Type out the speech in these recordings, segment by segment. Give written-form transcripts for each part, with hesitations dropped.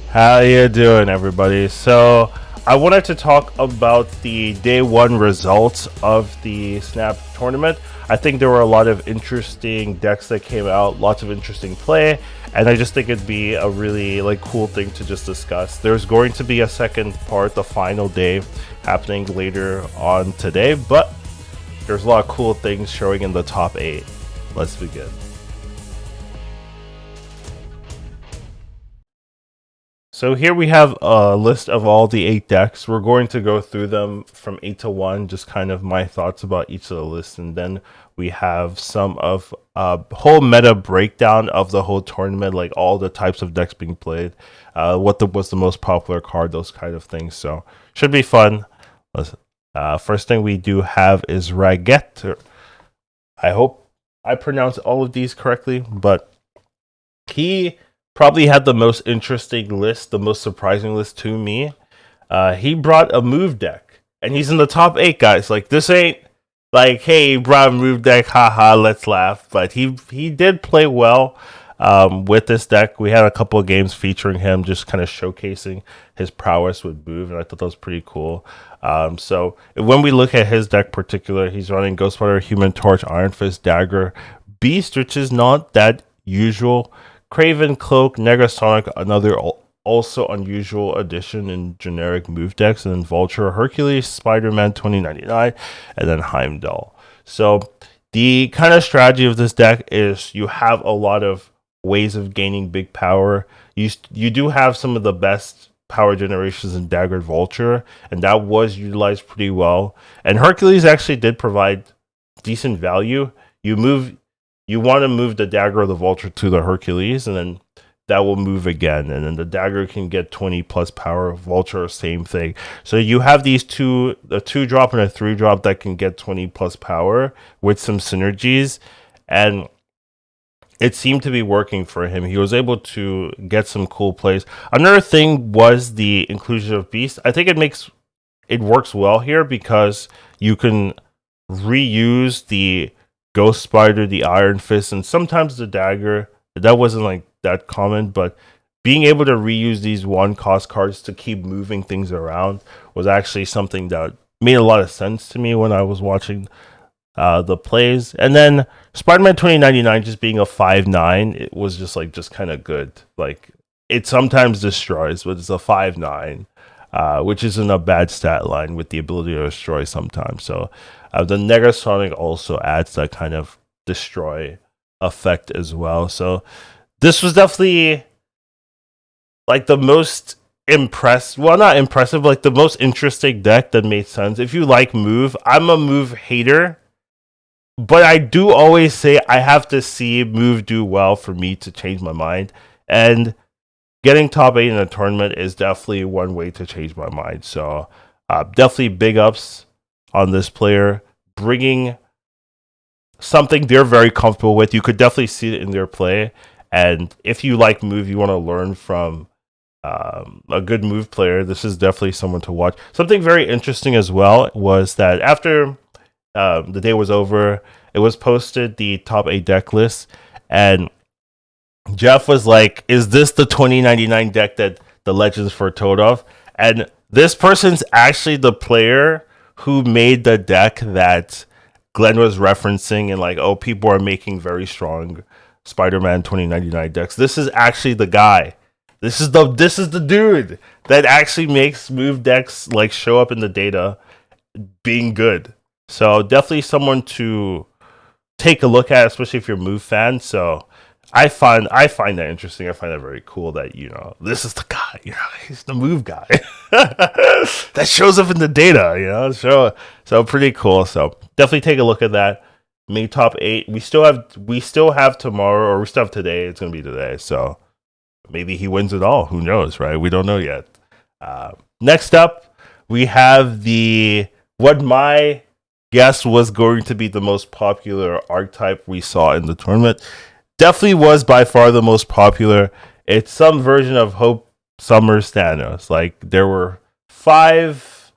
How you doing, everybody? So I wanted to talk about the day one results of the Snap tournament. I think there were a lot of interesting decks that came out, lots of interesting play, and I just think it'd be a really cool thing to just discuss. There's going to be a second part, the final day, happening later on today, but there's a lot of cool things showing in the top 8. Let's begin. So here we have a list of all the 8 decks. We're going to go through them from 8 to 1, just kind of my thoughts about each of the lists, and then we have some of whole meta breakdown of the whole tournament, like all the types of decks being played, what was the most popular card, those kind of things. So should be fun. First thing we do have is Ragettt. I hope I pronounce all of these correctly, but he probably had the most interesting list, the most surprising list to me. He brought a move deck, and he's in the top 8, guys. Like, this ain't like, hey, he brought a move deck, haha, let's laugh. But he did play well with this deck. We had a couple of games featuring him, just kind of showcasing his prowess with move, and I thought that was pretty cool. So when we look at his deck particular, he's running Ghost Spider, Human Torch, Iron Fist, Dagger, Beast, which is not that usual. Craven, Cloak, Negasonic, another also unusual addition in generic move decks, and then Vulture, Hercules, Spider-Man 2099, and then Heimdall. So the kind of strategy of this deck is you have a lot of ways of gaining big power. You do have some of the best power generations in Dagger and Vulture, and that was utilized pretty well. And Hercules actually did provide decent value. You want to move the Dagger or the Vulture to the Hercules, and then that will move again. And then the Dagger can get 20 plus power. Vulture, same thing. So you have these two, a 2-drop and a 3-drop that can get 20 plus power with some synergies. And it seemed to be working for him. He was able to get some cool plays. Another thing was the inclusion of Beast. I think it works well here because you can reuse the Ghost Spider, the Iron Fist, and sometimes the Dagger. That wasn't that common, but being able to reuse these 1-cost cards to keep moving things around was actually something that made a lot of sense to me when I was watching the plays. And then Spider-Man 2099 just being a 5/9, it was just kind of good. Like, it sometimes destroys, but it's a 5/9. Which isn't a bad stat line with the ability to destroy sometimes. So the Negasonic also adds that kind of destroy effect as well. So this was definitely the most not impressive, the most interesting deck that made sense. If you like move, I'm a move hater, but I do always say I have to see move do well for me to change my mind. And getting top 8 in a tournament is definitely one way to change my mind. So definitely big ups on this player, bringing something they're very comfortable with. You could definitely see it in their play. And if you like move, you want to learn from a good move player, this is definitely someone to watch. Something very interesting as well was that after the day was over, it was posted, the top 8 deck list, and Jeff was like, is this the 2099 deck that the Legends foretold of? And this person's actually the player who made the deck that Glenn was referencing, and people are making very strong Spider-Man 2099 decks. This is actually the guy. This is the dude that actually makes move decks show up in the data being good. So definitely someone to take a look at, especially if you're a move fan. So I find that interesting. I find that very cool that, this is the guy, he's the move guy that shows up in the data, so pretty cool. So definitely take a look at that. Made top 8. We still have tomorrow, or we still have today. It's going to be today. So maybe he wins it all. Who knows, right? We don't know yet. Next up, we have what my guess was going to be the most popular archetype we saw in the tournament. Definitely was by far the most popular. It's some version of Hope Summers Thanos. There were 5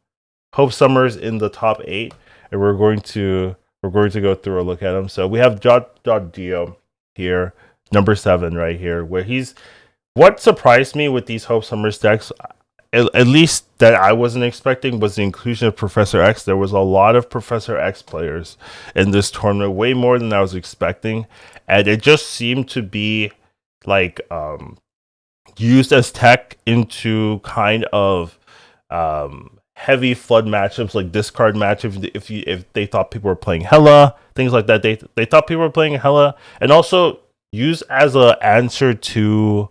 Hope Summers in the top 8, and we're going to go through a look at them. So we have Dio here, number 7 right here, where he's What surprised me with these Hope Summers decks, at least that I wasn't expecting, was the inclusion of Professor X. There was a lot of Professor X players in this tournament, way more than I was expecting, and it just seemed to be like used as tech into kind of heavy flood matchups, like discard matchups. If they thought people were playing Hela, things like that, they thought people were playing Hela, and also used as an answer to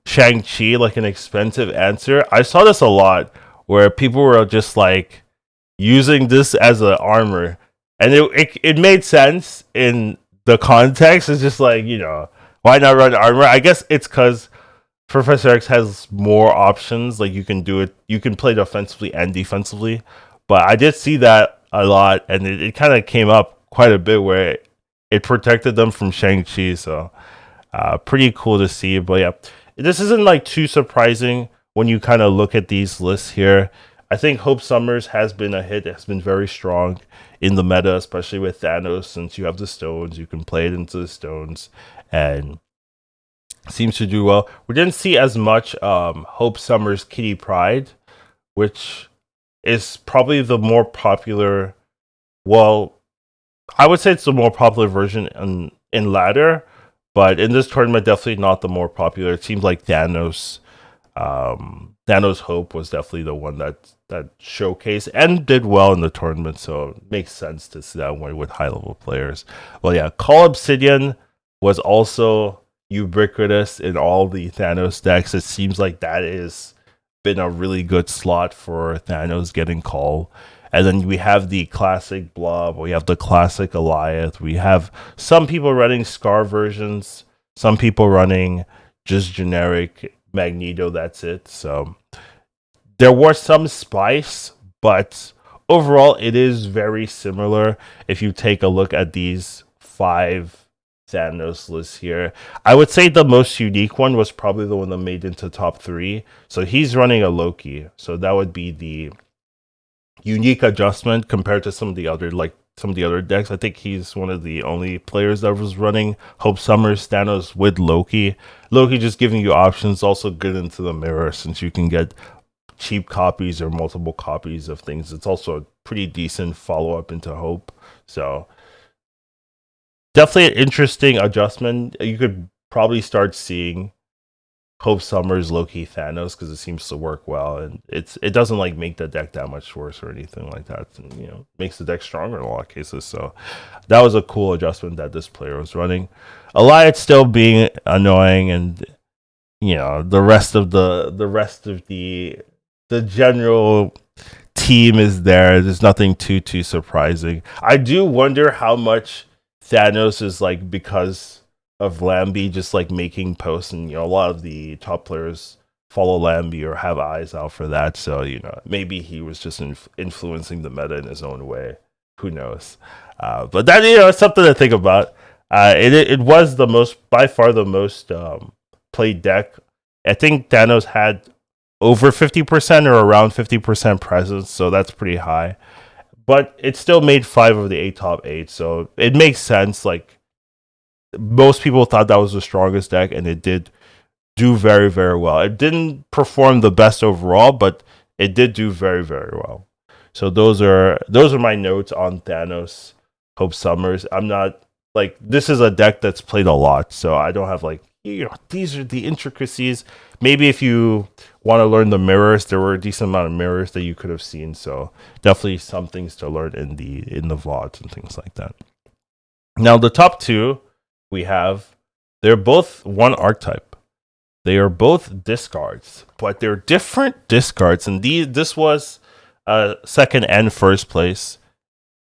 Shang-Chi, like an expensive answer. I saw this a lot where people were just like using this as an armor, and it made sense in the context. It's just like, why not run armor? I guess it's because Professor X has more options. Like you can do it, you can play it offensively and defensively. But I did see that a lot, and it kind of came up quite a bit where it protected them from Shang-Chi. So pretty cool to see. But yeah, this isn't like too surprising when you kind of look at these lists here. I think Hope Summers has been a hit. It's been very strong in the meta, especially with Thanos. Since you have the stones, you can play it into the stones, and seems to do well. We didn't see as much Hope Summers Kitty Pride, which is probably the more popular. Well, I would say it's the more popular version in ladder, but in this tournament, definitely not the more popular. It seems like Thanos Hope was definitely the one that showcased and did well in the tournament, so it makes sense to see that one with high level players. Well, yeah, Call Obsidian was also ubiquitous in all the Thanos decks. It seems like that is been a really good slot for Thanos getting Call. And then we have the classic Blob, we have the classic Goliath, we have some people running Scar versions, some people running just generic Magneto, that's it. So there was some spice, but overall it is very similar. If you take a look at these 5 Thanos lists here, I would say the most unique one was probably the one that made into top 3. So he's running a Loki, so that would be the unique adjustment compared to some of the other decks. I think he's one of the only players that was running Hope Summers Thanos with Loki. Loki just giving you options, also good into the mirror since you can get cheap copies or multiple copies of things. It's also a pretty decent follow up into Hope. So definitely an interesting adjustment. You could probably start seeing Hope Summers Loki Thanos because it seems to work well, and it doesn't like make the deck that much worse or anything like that. And, makes the deck stronger in a lot of cases. So that was a cool adjustment that this player was running. Elias still being annoying, and the rest of the general team is there. There's nothing too surprising. I do wonder how much Thanos is like because of Lambie just like making posts, and a lot of the top players follow Lambie or have eyes out for that. So maybe he was just influencing the meta in his own way. Who knows? But that is something to think about. It was by far the most played deck. I think Thanos had over 50% or around 50% presence, so that's pretty high. But it still made 5 of the 8 top 8, so it makes sense. Like most people thought that was the strongest deck, and it did do very, very well. It didn't perform the best overall, but it did do very, very well. So those are my notes on Thanos Hope Summers. I'm not like, this is a deck that's played a lot, so I don't have like these are the intricacies. Maybe if you want to learn the mirrors, there were a decent amount of mirrors that you could have seen. So definitely some things to learn in the VODs and things like that. Now the top 2 we have, they're both one archetype. They are both discards, but they're different discards. And this was second and first place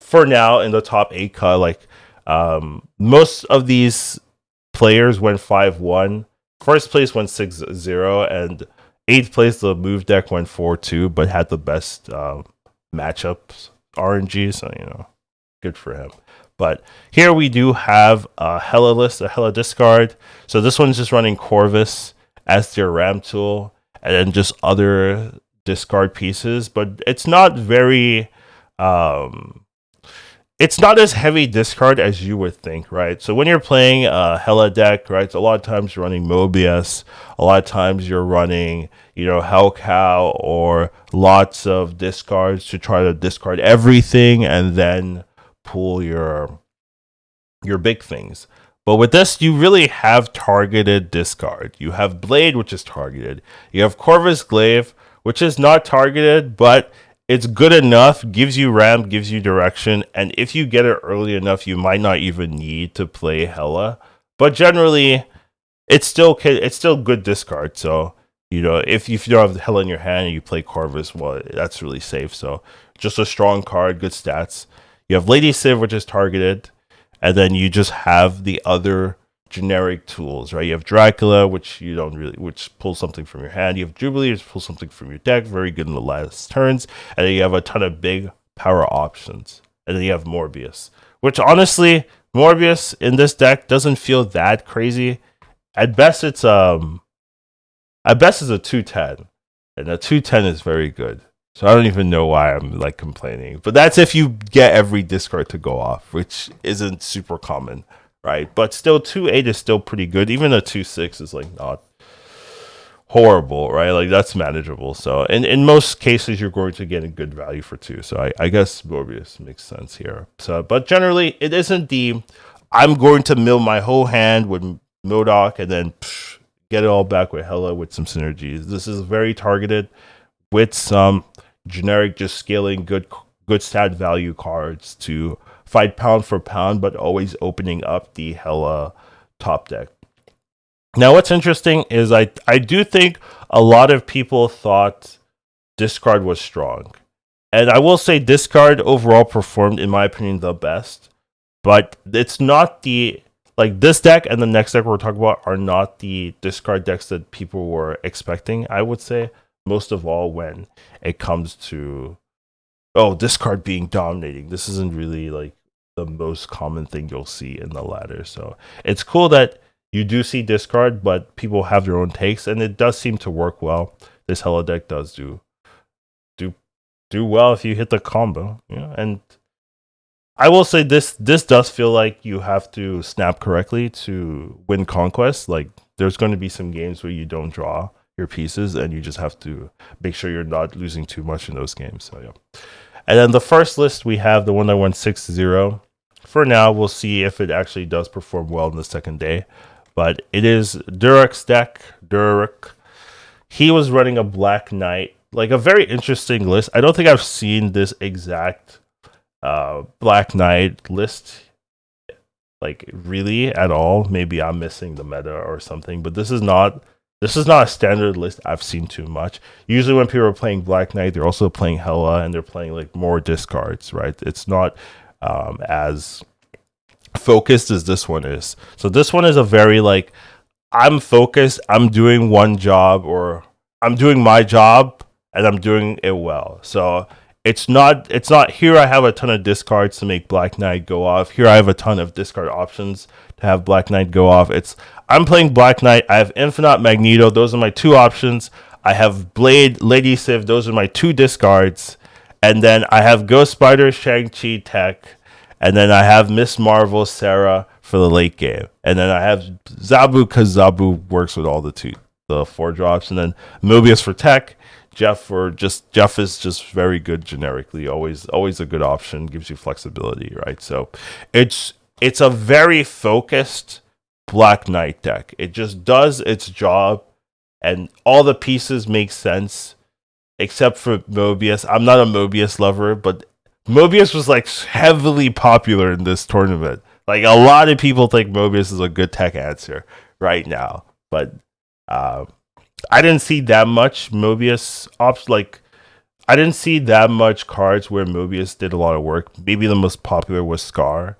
for now in the top 8 cut. Like most of these players went 5-1. First place went 6-0, and 8th place the move deck went 4-2, but had the best matchups RNG. So good for him. But here we do have a Hela list, a Hela Discard. So this one's just running Corvus as their RAM tool, and then just other discard pieces. But it's not very it's not as heavy discard as you would think, right? So when you're playing a Hela deck, right, so a lot of times you're running Mobius, a lot of times you're running, Hell Cow, or lots of discards to try to discard everything and then pull your big things. But with this, you really have targeted discard. You have Blade, which is targeted. You have Corvus Glaive, which is not targeted, but it's good enough, gives you ramp, gives you direction, and if you get it early enough, you might not even need to play Hela. But generally, it's still good discard. So if you don't have Hela in your hand and you play Corvus, well, that's really safe. So just a strong card, good stats. You have Lady Civ, which is targeted, and then you just have the other generic tools, right? You have Dracula, which pulls something from your hand. You have Jubilee, which pulls something from your deck, very good in the last turns. And then you have a ton of big power options. And then you have Morbius, which honestly, Morbius in this deck doesn't feel that crazy. At best, it's a 210, and a 210 is very good. So I don't even know why I'm like complaining. But that's if you get every discard to go off, which isn't super common, right? But still, 2.8 is still pretty good. Even a 2.6 is like not horrible, right? Like that's manageable. So in most cases, you're going to get a good value for 2. So I guess Morbius makes sense here. So, but generally, it isn't the I'm going to mill my whole hand with MODOK and then get it all back with Hela with some synergies. This is very targeted with some generic, just scaling good stat value cards to fight pound for pound, but always opening up the Hela top deck. Now, what's interesting is I do think a lot of people thought discard was strong, and I will say discard overall performed, in my opinion, the best. But it's not this deck and the next deck we're talking about are not the discard decks that people were expecting, I would say, most of all when it comes to discard being dominating. This isn't really like the most common thing you'll see in the ladder. So it's cool that you do see discard, but people have their own takes, and it does seem to work well. This Hela deck does do well if you hit the combo. And I will say this does feel like you have to snap correctly to win Conquest. Like there's going to be some games where you don't draw your pieces, and you just have to make sure you're not losing too much in those games. So yeah. And then the first list, we have the one that went 6-0. For now, we'll see if it actually does perform well in the second day. But it is Duruk's deck. Duruk. He was running a Black Knight, like a very interesting list. I don't think I've seen this exact Black Knight list like really at all. Maybe I'm missing the meta or something, but this is not a standard list I've seen too much. Usually when people are playing Black Knight, they're also playing Hela and they're playing like more discards, right? It's not as focused as this one is. So this one is a very like, I'm focused, I'm doing one job, or I'm doing my job and I'm doing it well. So it's not here I have a ton of discards to make Black Knight go off. Here I have a ton of discard options to have Black Knight go off. I'm playing Black Knight. I have Infinite Magneto. Those are my 2 options. I have Blade, Lady Civ. Those are my 2 discards. And then I have Ghost Spider, Shang-Chi Tech. And then I have Miss Marvel, Sarah for the late game. And then I have Zabu, because Zabu works with all the 4 drops. And then Mobius for Tech. Jeff is just very good generically. Always a good option. Gives you flexibility, right? So it's a very focused Black Knight deck. It just does its job, and all the pieces make sense, except for Mobius. I'm not a Mobius lover, but Mobius was like heavily popular in this tournament. Like a lot of people think Mobius is a good tech answer right now, but I didn't see that much Mobius ops. Like I didn't see that much cards where Mobius did a lot of work. Maybe the most popular was Scar,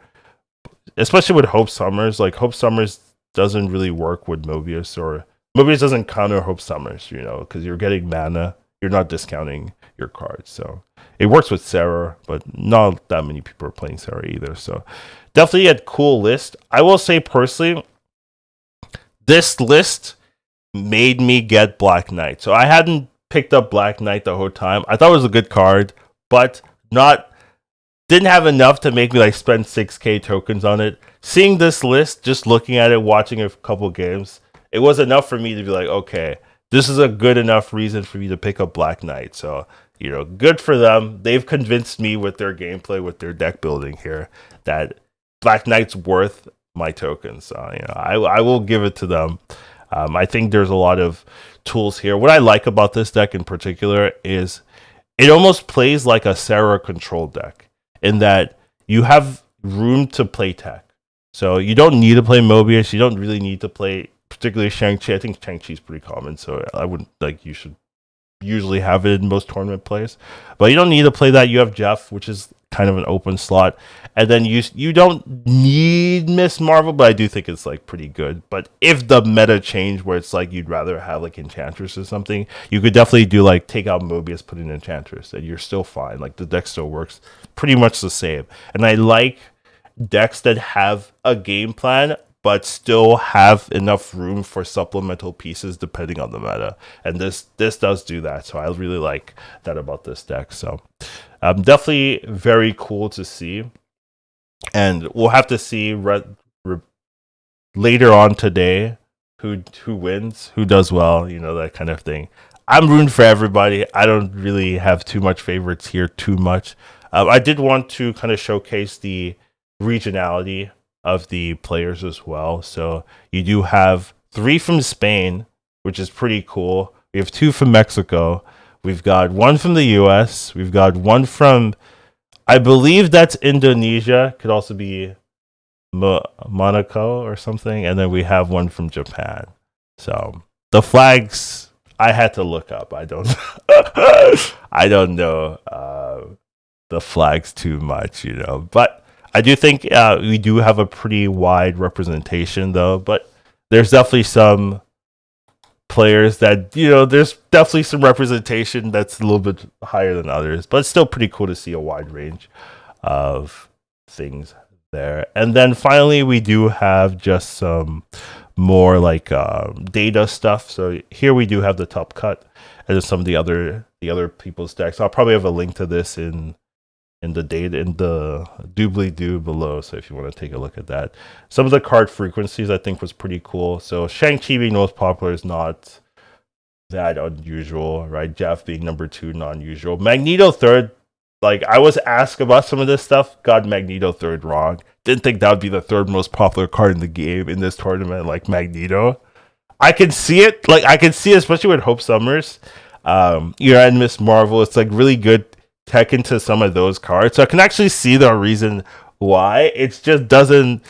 especially with Hope Summers. Like Hope Summers doesn't really work with Mobius, or Mobius doesn't counter Hope Summers, because you're getting mana. You're not discounting your cards. So it works with Sarah, but not that many people are playing Sarah either. So definitely a cool list. I will say personally, this list made me get Black Knight. So I hadn't picked up Black Knight the whole time. I thought it was a good card, but not didn't have enough to make me like spend 6K tokens on it. Seeing this list, just looking at it, watching a couple games, it was enough for me to be like, okay, this is a good enough reason for me to pick up Black Knight. So, good for them. They've convinced me with their gameplay, with their deck building here, that Black Knight's worth my tokens. So, I will give it to them. I think there's a lot of tools here. What I like about this deck in particular is it almost plays like a Sarah control deck in that you have room to play tech. So you don't need to play Mobius. You don't really need to play particularly Shang-Chi. I think Shang-Chi's pretty common, so I wouldn't you should usually have it in most tournament plays. But you don't need to play that. You have Jeff, which is kind of an open slot. And then you don't need Miss Marvel, but I do think it's like pretty good. But if the meta change where it's like you'd rather have like Enchantress or something, you could definitely do like take out Mobius, put in Enchantress, and you're still fine. Like the deck still works pretty much the same. And I like decks that have a game plan but still have enough room for supplemental pieces depending on the meta. And this does do that. So I really like that about this deck. So definitely very cool to see. And we'll have to see later on today who wins, who does well, that kind of thing. I'm rooting for everybody. I don't really have too much favorites here too much. I did want to kind of showcase the regionality of the players as well. So you do have 3 from Spain, which is pretty cool. We have 2 from Mexico. We've got 1 from the US. We've got 1 from, I believe that's Indonesia. Could also be Monaco or something. And then we have 1 from Japan. So the flags I had to look up. I don't I don't know the flags too much, but I do think we do have a pretty wide representation, though. But there's definitely some players that, there's definitely some representation that's a little bit higher than others. But it's still pretty cool to see a wide range of things there. And then finally, we do have just some more like data stuff. So here we do have the top cut and then some of the other people's decks. I'll probably have a link to this in the data in the doobly-doo below, so if you want to take a look at that. Some of the card frequencies I think was pretty cool. So Shang-Chi being most popular is not that unusual, right? Jeff being number 2, not unusual. Magneto 3rd, like I was asked about some of this stuff, got Magneto 3rd wrong. Didn't think that would be the 3rd most popular card in the game in this tournament, like Magneto. I can see it, especially with Hope Summers. And Miss Marvel, it's like really good tech into some of those cards, so I can actually see the reason why. It just doesn't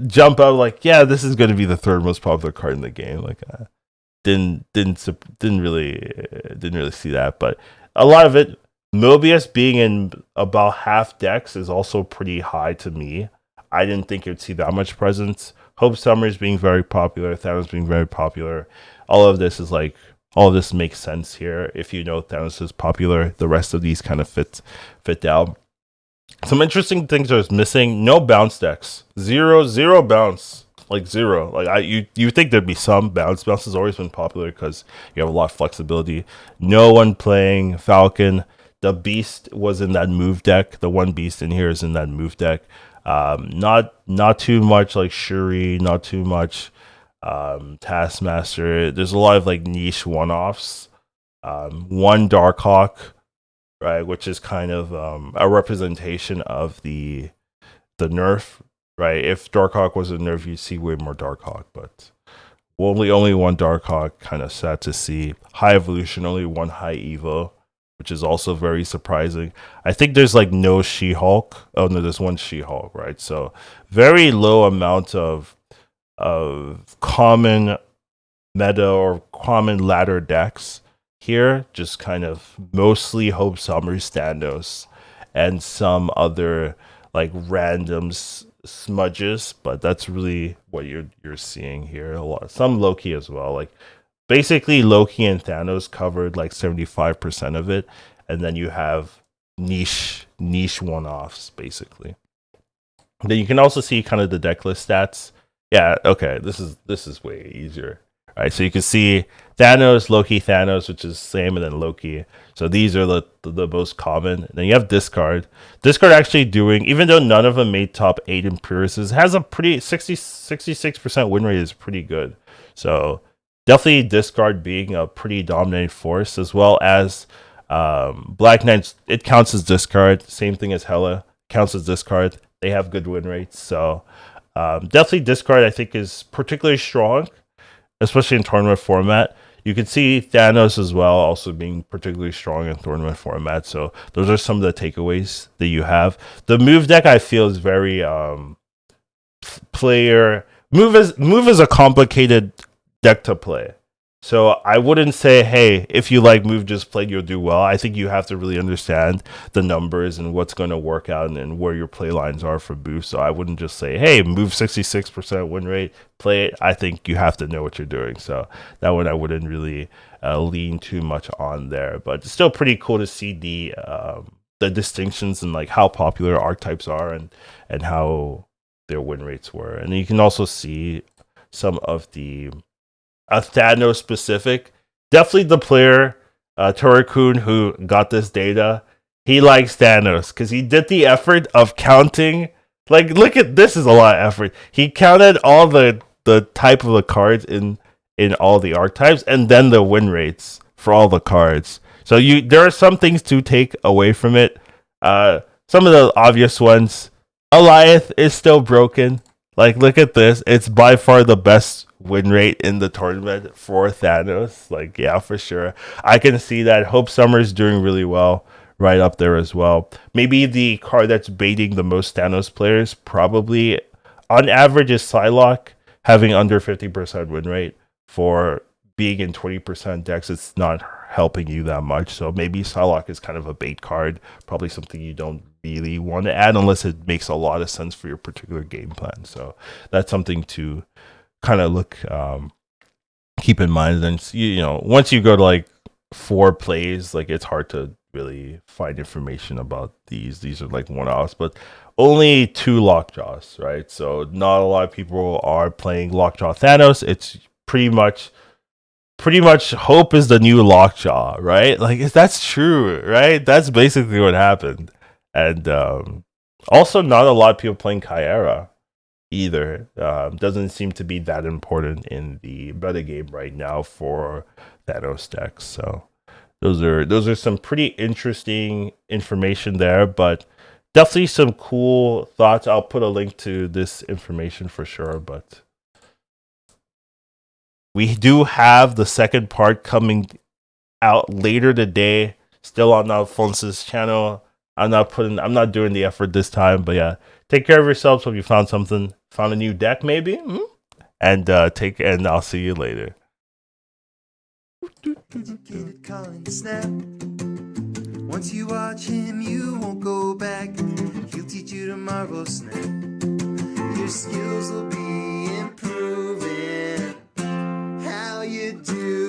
jump out like, yeah, this is going to be the 3rd most popular card in the game. Like didn't really see that. But a lot of it, Mobius being in about half decks is also pretty high to me. I didn't think it would see that much presence. Hope Summers being very popular, Thanos being very popular, all of this makes sense here. If Thanos is popular, the rest of these kind of fit down. Some interesting things are missing. No bounce decks. Zero bounce. Like zero. Like you think there'd be some bounce. Bounce has always been popular because you have a lot of flexibility. No one playing Falcon. The Beast was in that move deck. The one Beast in here is in that move deck. Not too much like Shuri. Not too much Taskmaster. There's a lot of like niche one-offs. One Darkhawk, right, which is kind of a representation of the nerf, right? If Darkhawk was a nerf, you'd see way more Darkhawk, but only one Darkhawk. Kind of sad to see. High Evolution, only one High Evo, which is also very surprising. I think there's like no She-Hulk. Oh no, there's one She-Hulk, right? So very low amount of common meta or common ladder decks here. Just kind of mostly Hope Summers, Thanos, and some other like random smudges, but that's really what you're seeing here. A lot, some Loki as well. Like basically Loki and Thanos covered like 75% of it, and then you have niche one-offs basically. Then you can also see kind of the deck list stats. Yeah, okay, this is way easier, right? So you can see Thanos, Loki, Thanos, which is same, and then Loki. So these are the most common. And then you have Discard. Discard actually doing, even though none of them made top 8 in purists, has a pretty 66% win rate is pretty good. So definitely Discard being a pretty dominant force, as well as Black Knights. It counts as Discard. Same thing as Hela, counts as Discard. They have good win rates. So definitely Discard, I think, is particularly strong, especially in tournament format. You can see Thanos as well, also being particularly strong in tournament format. So those are some of the takeaways that you have. The move deck, I feel, is very player move is a complicated deck to play. So I wouldn't say, hey, if you like move just played, you'll do well. I think you have to really understand the numbers and what's going to work out and where your play lines are for boost. So I wouldn't just say, hey, move 66% win rate, play it. I think you have to know what you're doing. So that one I wouldn't really lean too much on there. But it's still pretty cool to see the distinctions and like how popular archetypes are and how their win rates were. And you can also see some of the Thanos specific. Definitely the player, Turikun, who got this data, he likes Thanos because he did the effort of counting. Like, look at this, is a lot of effort. He counted all the type of the cards in all the archetypes and then the win rates for all the cards. So there are some things to take away from it. Some of the obvious ones. Alioth is still broken. Like, look at this. It's by far the best win rate in the tournament for Thanos. Like, yeah, for sure. I can see that. Hope Summer's doing really well right up there as well. Maybe the card that's baiting the most Thanos players, probably on average, is Psylocke, having under 50% win rate. For being in 20% decks, it's not helping you that much. So maybe Psylocke is kind of a bait card. Probably something you don't really want to add unless it makes a lot of sense for your particular game plan. So that's something to kind of keep in mind. And once you go to like 4 plays, like it's hard to really find information about these. These are like one-offs, but only 2 Lockjaws, right? So not a lot of people are playing Lockjaw Thanos. It's pretty much Hope is the new Lockjaw, right? Like, that's true, right? That's basically what happened. And also not a lot of people playing Kyera either. Doesn't seem to be that important in the meta game right now for Thanos decks. So those are some pretty interesting information there, but definitely some cool thoughts. I'll put a link to this information for sure, but we do have the second part coming out later today, still on Alphonse's channel. I'm not doing the effort this time, but yeah, take care of yourselves. Hope you found a new deck maybe, and I'll see you later. Once you watch him, you won't go back. He'll teach you to marvel snap. Your skills will be improving. How you do